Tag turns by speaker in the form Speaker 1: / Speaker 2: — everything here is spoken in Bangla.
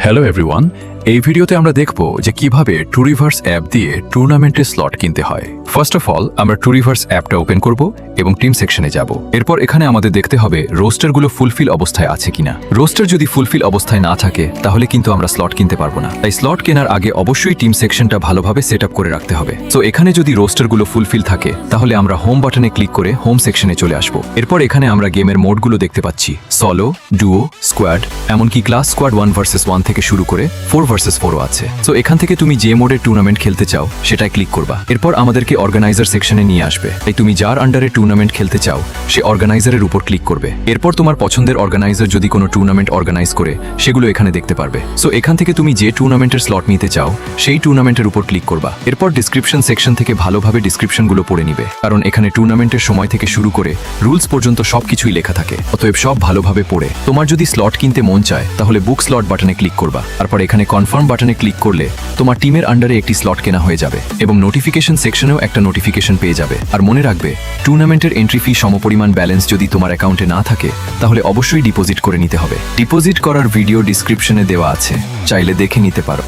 Speaker 1: হ্যালো এভরিওয়ান, এই ভিডিওতে আমরা দেখব যে কিভাবে টুরিভার্স অ্যাপ দিয়ে টুর্নামেন্টের স্লট কিনতে হয়। ফার্স্ট অফ অল আমরা টুরিভার্স অ্যাপটা ওপেন করব এবং টিম সেকশনে যাব। এরপর এখানে আমাদের দেখতে হবে রোস্টারগুলো ফুলফিল অবস্থায় আছে কিনা। রোস্টার যদি ফুলফিল অবস্থায় না থাকে তাহলে কিন্তু আমরা স্লট কিনতে পারবো না। তাই স্লট কেনার আগে অবশ্যই টিম সেকশনটা ভালোভাবে সেট আপ করে রাখতে হবে। সো এখানে যদি রোস্টারগুলো ফুলফিল থাকে তাহলে আমরা হোম বাটনে ক্লিক করে হোম সেকশনে চলে আসবো। এরপর এখানে আমরা গেমের মোডগুলো দেখতে পাচ্ছি, সলো, ডুও, স্কোয়াড, এমনকি ক্লাস স্কোয়াড 1 ভার্সেস 1 থেকে শুরু করে 4 ভার্সেস 4ও আছে। সো এখান থেকে তুমি যে মোডের টুর্নামেন্ট খেলতে চাও সেটাই ক্লিক করবা। এরপর আমাদেরকে অর্গানাইজার সেকশনে নিয়ে আসবে। তাই তুমি যার আন্ডারে টুর্নামেন্ট খেলতে চাও সে অর্গানাইজারের উপর ক্লিক করবে। এরপর তোমার পছন্দের অর্গানাইজার যদি কোনো টুর্নামেন্ট অর্গানাইজ করে সেগুলো এখানে দেখতে পারবে। সো এখান থেকে তুমি যে টুর্নামেন্টের স্লট নিতে চাও সেই টুর্নামেন্টের উপর ক্লিক করবা। এরপর ডিসক্রিপশন সেকশন থেকে ভালোভাবে ডিসক্রিপশনগুলো পড়ে নিবে, কারণ এখানে টুর্নামেন্টের সময় থেকে শুরু করে রুলস পর্যন্ত সবকিছুই লেখা থাকে। অতএব সব ভালোভাবে পড়ে তোমার যদি স্লট কিনতে মন চায় তাহলে বুক স্লট বাটনে ক্লিক করবা। তারপর এখানে কনফার্ম বাটনে ক্লিক করলে তোমার টিমের আন্ডারে একটি স্লট কেনা হয়ে যাবে এবং নোটিফিকেশন সেকশনেও একটা নোটিফিকেশন পেয়ে যাবে। আর মনে রাখবে, টুর্নামেন্টের এন্ট্রি ফি সমপরিমাণ ব্যালেন্স যদি তোমার অ্যাকাউন্টে না থাকে তাহলে অবশ্যই ডিপোজিট করে নিতে হবে। ডিপোজিট করার ভিডিও ডিসক্রিপশনে দেওয়া আছে, চাইলে দেখে নিতে পারো।